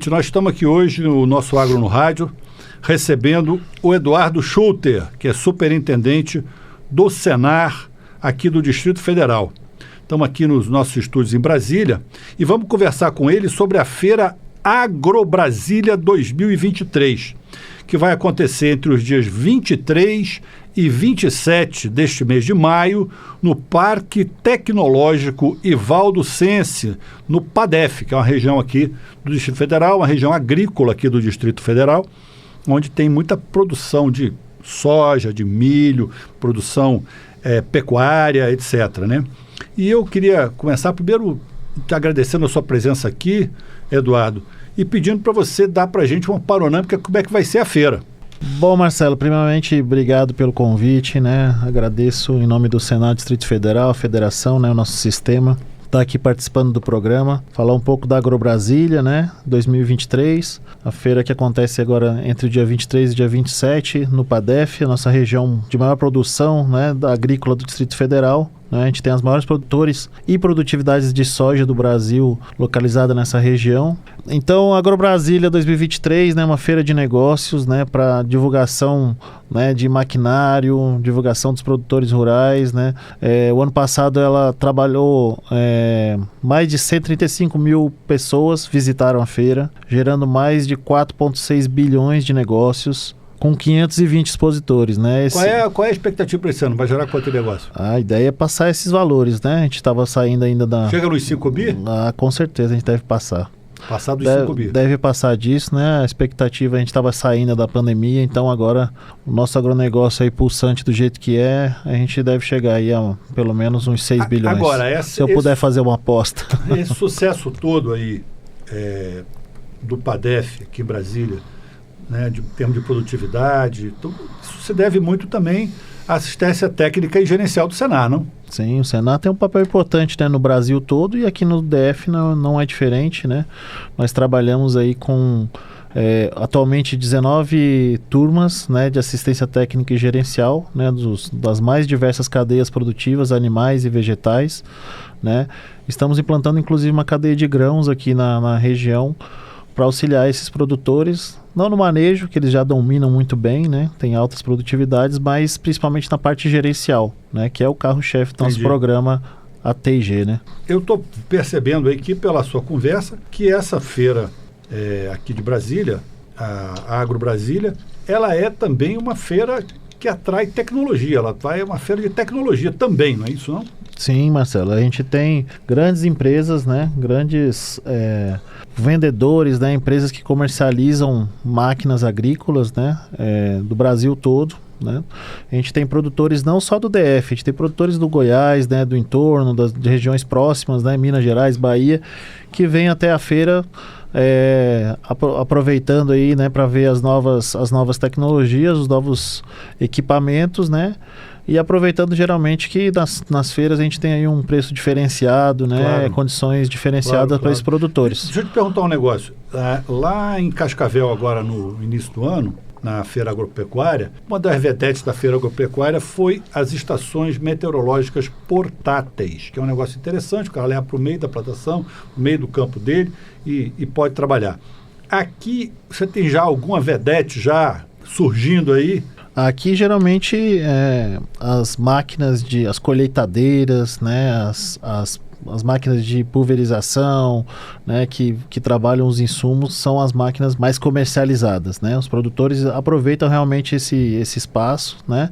seguinte, nós estamos aqui hoje no nosso Agro no Rádio, recebendo o Eduardo Schulter, que é superintendente do Senar aqui do Distrito Federal. Estamos aqui nos nossos estúdios em Brasília e vamos conversar com ele sobre a Feira Agrobrasília 2023, que vai acontecer entre os dias 23 e 27 deste mês de maio, no Parque Tecnológico Ivaldo Sense, no PADEF, que é uma região aqui do Distrito Federal, uma região agrícola aqui do Distrito Federal, onde tem muita produção de soja, de milho, produção pecuária, etc., né? E eu queria começar primeiro te agradecendo a sua presença aqui, Eduardo, e pedindo para você dar para a gente uma panorâmica como é que vai ser a feira. Bom, Marcelo, primeiramente, obrigado pelo convite, né? Agradeço em nome do Senado Distrito Federal, a Federação, né? O nosso sistema, estar aqui participando do programa, falar um pouco da Agrobrasília, né? 2023, a feira que acontece agora entre o dia 23 e o dia 27 no PADEF, a nossa região de maior produção, né? Da agrícola do Distrito Federal. A gente tem as maiores produtores e produtividades de soja do Brasil localizada nessa região. Então, a Agrobrasília 2023, né, uma feira de negócios, né, para divulgação, né, de maquinário, divulgação dos produtores rurais, né. O ano passado ela trabalhou, mais de 135 mil pessoas visitaram a feira, gerando mais de 4,6 bilhões de negócios, com 520 expositores, né? Qual é a expectativa para esse ano? Vai gerar quanto negócio? A ideia é passar esses valores, né? A gente estava saindo ainda da... Chega nos 5 bi? Com certeza a gente deve passar. Passar dos 5 bi. Deve passar disso, né? A expectativa, a gente estava saindo da pandemia, então agora o nosso agronegócio aí pulsante do jeito que é, a gente deve chegar aí a pelo menos uns 6 bilhões. Agora, se eu puder fazer uma aposta. Esse sucesso todo aí do PADEF aqui em Brasília, né, de termos de produtividade, então, isso se deve muito também à assistência técnica e gerencial do Senar, não? Sim, o Senar tem um papel importante, né, no Brasil todo, e aqui no DF não é diferente, né? Nós trabalhamos aí com atualmente 19 turmas, né, de assistência técnica e gerencial, né, das mais diversas cadeias produtivas, animais e vegetais, né? Estamos implantando inclusive uma cadeia de grãos aqui na região para auxiliar esses produtores, não no manejo, que eles já dominam muito bem, né? Tem altas produtividades, mas principalmente na parte gerencial, né? Que é o carro-chefe do nosso programa AT&G, né? Eu estou percebendo aqui pela sua conversa que essa feira aqui de Brasília, a Agrobrasília, ela é também uma feira que atrai tecnologia, é uma feira de tecnologia também, não é isso não? Sim, Marcelo, a gente tem grandes empresas, né, grandes vendedores, né, empresas que comercializam máquinas agrícolas, né, do Brasil todo, né. A gente tem produtores não só do DF, a gente tem produtores do Goiás, né, do entorno, de regiões próximas, né, Minas Gerais, Bahia, que vêm até a feira aproveitando aí, né, para ver as novas tecnologias, os novos equipamentos, né. E aproveitando geralmente que nas feiras a gente tem aí um preço diferenciado, né? Claro. Condições diferenciadas para esses produtores. Deixa eu te perguntar um negócio. Lá em Cascavel, agora no início do ano, na Feira Agropecuária, uma das vedetes da Feira Agropecuária foi as estações meteorológicas portáteis, que é um negócio interessante, o cara leva para o meio da plantação, no meio do campo dele e pode trabalhar. Aqui, você tem já alguma vedete já surgindo aí? Aqui geralmente as máquinas as colheitadeiras, né, as máquinas de pulverização, né, que trabalham os insumos, são as máquinas mais comercializadas, né? Os produtores aproveitam realmente esse espaço, né?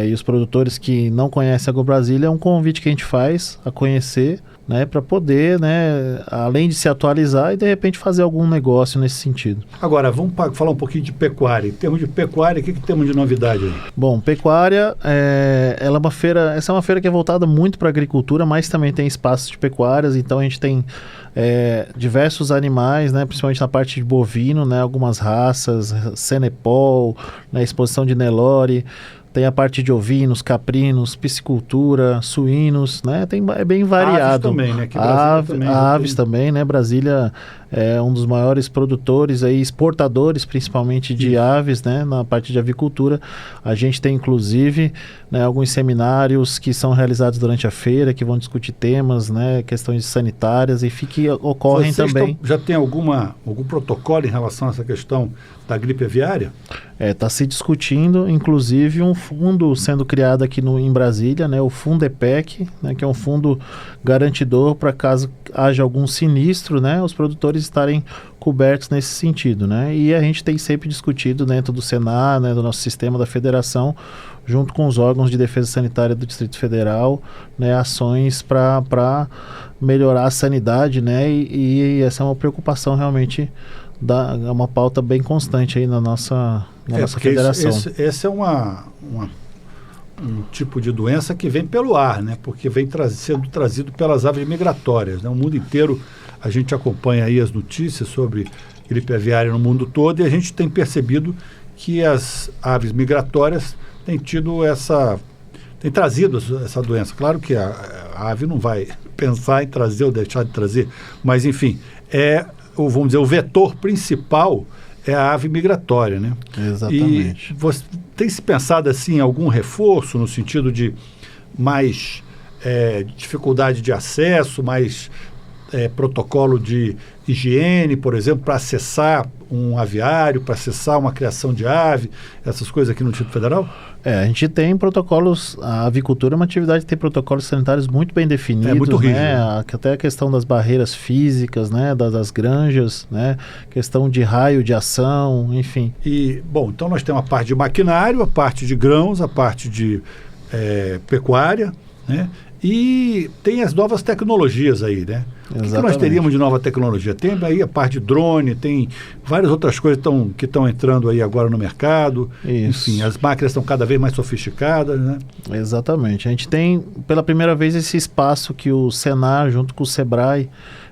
E os produtores que não conhecem a Agrobrasília, é um convite que a gente faz a conhecer, né, para poder, né, além de se atualizar e de repente fazer algum negócio nesse sentido. Agora, vamos falar um pouquinho de pecuária. Em termos de pecuária, o que temos de novidade aí? Bom, pecuária, ela é uma feira, essa é uma feira que é voltada muito para a agricultura, mas também tem espaços de pecuárias, então a gente tem diversos animais, né, principalmente na parte de bovino, né, algumas raças, Senepol, né, exposição de Nelore. Tem a parte de ovinos, caprinos, piscicultura, suínos, né? É bem variado. Aves também, né? Aves também, né? Brasília é um dos maiores produtores aí, exportadores principalmente de aves, né, na parte de avicultura. A gente tem inclusive, né, alguns seminários que são realizados durante a feira, que vão discutir temas, né, questões sanitárias e que ocorrem também. Já tem algum protocolo em relação a essa questão da gripe aviária? Está se discutindo, inclusive, um fundo sendo criado aqui em Brasília, né, o Fundepec, né, que é um fundo garantidor para caso haja algum sinistro, né, os produtores estarem cobertos nesse sentido, né, e a gente tem sempre discutido dentro do Senar, né, do nosso sistema da federação, junto com os órgãos de defesa sanitária do Distrito Federal, né, ações para melhorar a sanidade, né, e essa é uma preocupação realmente, é uma pauta bem constante aí na nossa federação. Esse é um tipo de doença que vem pelo ar, né? Porque vem sendo trazido pelas aves migratórias, né? O mundo inteiro, a gente acompanha aí as notícias sobre gripe aviária no mundo todo e a gente tem percebido que as aves migratórias têm trazido essa doença. Claro que a ave não vai pensar em trazer ou deixar de trazer, mas enfim, vamos dizer, o vetor principal é a ave migratória, né? Exatamente. E você tem se pensado assim em algum reforço no sentido de mais dificuldade de acesso, mais protocolo de higiene, por exemplo, para acessar um aviário, para acessar uma criação de ave, essas coisas aqui no Distrito Federal? A gente tem protocolos, a avicultura é uma atividade que tem protocolos sanitários muito bem definidos, muito rígido, né? Até a questão das barreiras físicas, né? Das granjas, né? Questão de raio de ação, enfim. E, bom, então nós temos a parte de maquinário, a parte de grãos, a parte de pecuária, né? E tem as novas tecnologias aí, né? O que nós teríamos de nova tecnologia? Tem aí a parte de drone, tem várias outras coisas que estão entrando aí agora no mercado. Isso. Enfim, as máquinas estão cada vez mais sofisticadas, né? Exatamente. A gente tem, pela primeira vez, esse espaço que o Senar, junto com o Sebrae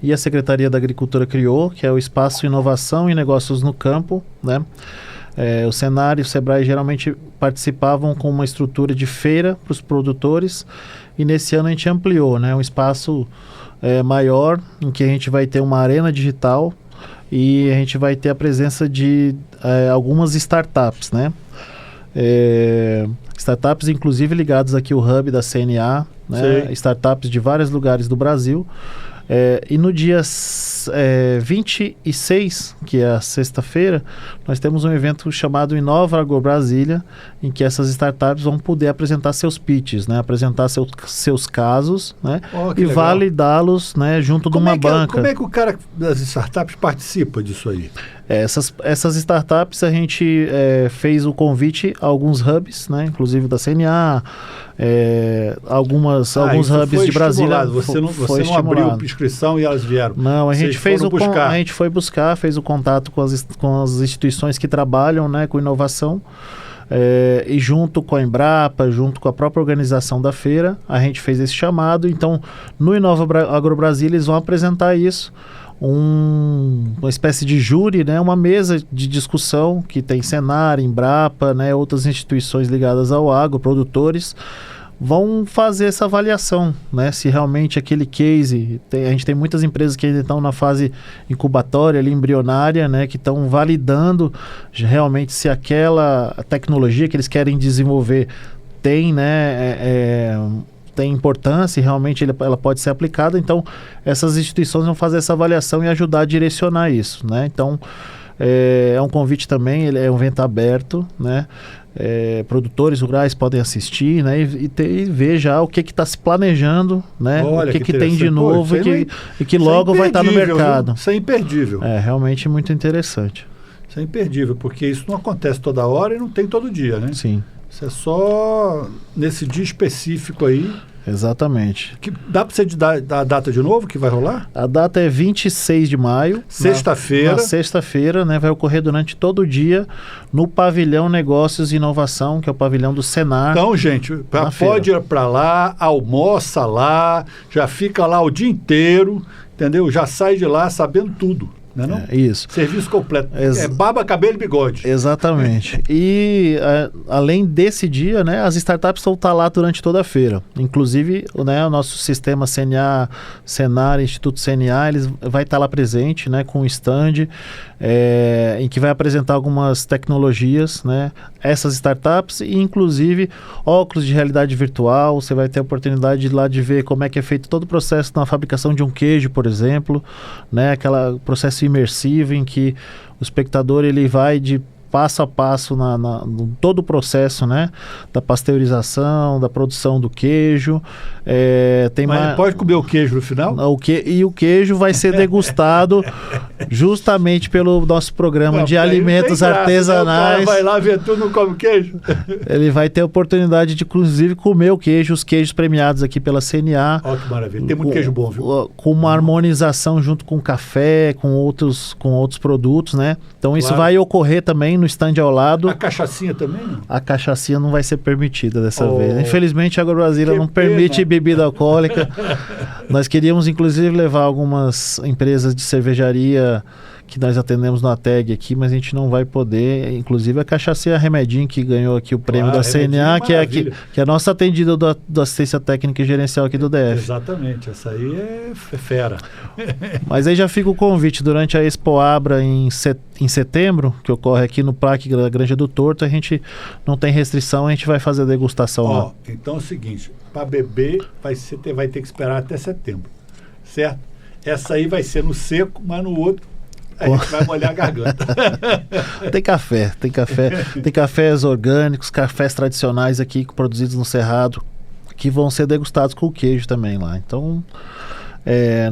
e a Secretaria da Agricultura criou, que é o Espaço Inovação e Negócios no Campo, né? O Senar e o Sebrae geralmente participavam com uma estrutura de feira para os produtores e nesse ano a gente ampliou, né? Um espaço maior em que a gente vai ter uma arena digital e a gente vai ter a presença de algumas startups, né? Startups inclusive ligadas aqui ao hub da CNA, né? Startups de vários lugares do Brasil. E no dia 26, que é a sexta-feira, nós temos um evento chamado Inova AgroBrasília, em que essas startups vão poder apresentar seus pitches, né? Apresentar seus casos, né? E legal. Validá-los, né? Junto de uma banca. Como é que o cara das startups participa disso aí? Essas startups a gente fez o convite a alguns hubs, né? Inclusive da CNA, alguns hubs de Brasília. Você não abriu inscrição e elas vieram? Não, a gente foi buscar, fez o contato com as instituições que trabalham, né, com inovação. E junto com a Embrapa, junto com a própria organização da feira, a gente fez esse chamado. Então, no Inova AgroBrasília, eles vão apresentar isso. Uma espécie de júri, né, uma mesa de discussão que tem Senar, Embrapa, né, outras instituições ligadas ao agro, produtores, vão fazer essa avaliação, né, se realmente aquele case, a gente tem muitas empresas que ainda estão na fase incubatória, ali, embrionária, né, que estão validando realmente se aquela tecnologia que eles querem desenvolver tem, né, tem importância e realmente ela pode ser aplicada. Então essas instituições vão fazer essa avaliação e ajudar a direcionar isso, né? Então é um convite também, ele é um evento aberto, né? Produtores rurais podem assistir, né? E ver já o que está se planejando, né? Olha, o que tem de novo e que logo vai estar no mercado. Isso é imperdível. É realmente muito interessante. Isso é imperdível, porque isso não acontece toda hora e não tem todo dia, né? Sim. Isso é só nesse dia específico aí. Exatamente. Dá para você dar a data de novo que vai rolar? A data é 26 de maio. Sexta-feira. Na sexta-feira, né? Vai ocorrer durante todo o dia no Pavilhão Negócios e Inovação, que é o pavilhão do Senar. Então, gente, pode ir para lá, almoça lá, já fica lá o dia inteiro, entendeu? Já sai de lá sabendo tudo. não é não? Isso. Serviço completo. Barba, cabelo e bigode. Exatamente. E além desse dia, né, as startups vão estar lá durante toda a feira. Inclusive, né, o nosso sistema CNA, Senar, Instituto CNA, eles vai estar lá presente, né, com um stand em que vai apresentar algumas tecnologias, né, essas startups e inclusive óculos de realidade virtual. Você vai ter a oportunidade lá de ver como é que é feito todo o processo na fabricação de um queijo, por exemplo, né, aquele processo imersivo em que o espectador ele vai de passo a passo no todo o processo, né, da pasteurização, da produção do queijo. Mas pode comer o queijo no final? E o queijo vai ser degustado justamente pelo nosso programa de alimentos artesanais. O cara vai lá ver tudo, não come queijo? Ele vai ter a oportunidade de, inclusive, comer o queijo, os queijos premiados aqui pela CNA. Olha que maravilha, tem muito queijo bom, viu? Com uma harmonização junto com café, com outros produtos, né? Então isso vai ocorrer também no stand ao lado. A cachaçinha também, não? A cachaçinha não vai ser permitida dessa vez. Infelizmente, a AgroBrasília não permite bebida alcoólica. Nós queríamos, inclusive, levar algumas empresas de cervejaria que nós atendemos na TAG aqui, mas a gente não vai poder. Inclusive, a cachaçinha Remedinho, que ganhou aqui o prêmio da CNA, que é a nossa atendida do assistência técnica e gerencial aqui do DF. Exatamente, essa aí é fera. Mas aí já fica o convite, durante a Expo Abra em setembro, que ocorre aqui no Parque da Granja do Torto, a gente não tem restrição, a gente vai fazer a degustação lá. Então é o seguinte, para beber vai ter que esperar até setembro, certo? Essa aí vai ser no seco, mas no outro a gente vai molhar a garganta. Tem cafés orgânicos, cafés tradicionais aqui produzidos no Cerrado, que vão ser degustados com queijo também lá. Então,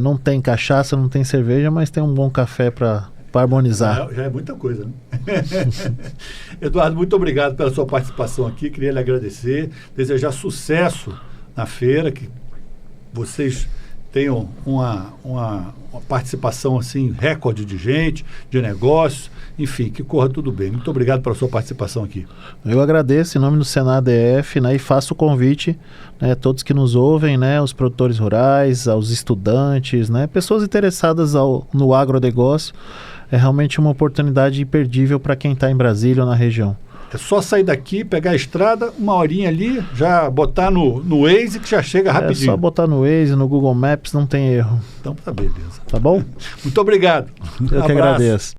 não tem cachaça, não tem cerveja, mas tem um bom café para harmonizar. Já é muita coisa, né? Eduardo, muito obrigado pela sua participação aqui. Queria lhe agradecer, desejar sucesso na feira, que vocês tenham uma participação assim, recorde de gente, de negócios, enfim, que corra tudo bem. Muito obrigado pela sua participação aqui. Eu agradeço em nome do Senar DF, né, e faço o convite, né, a todos que nos ouvem, né, os produtores rurais, aos estudantes, né, pessoas interessadas no agronegócio. É realmente uma oportunidade imperdível para quem está em Brasília ou na região. É só sair daqui, pegar a estrada, uma horinha ali, já botar no Waze que já chega rapidinho. É só botar no Waze, no Google Maps, não tem erro. Então tá beleza. Tá bom? Muito obrigado. Eu que agradeço.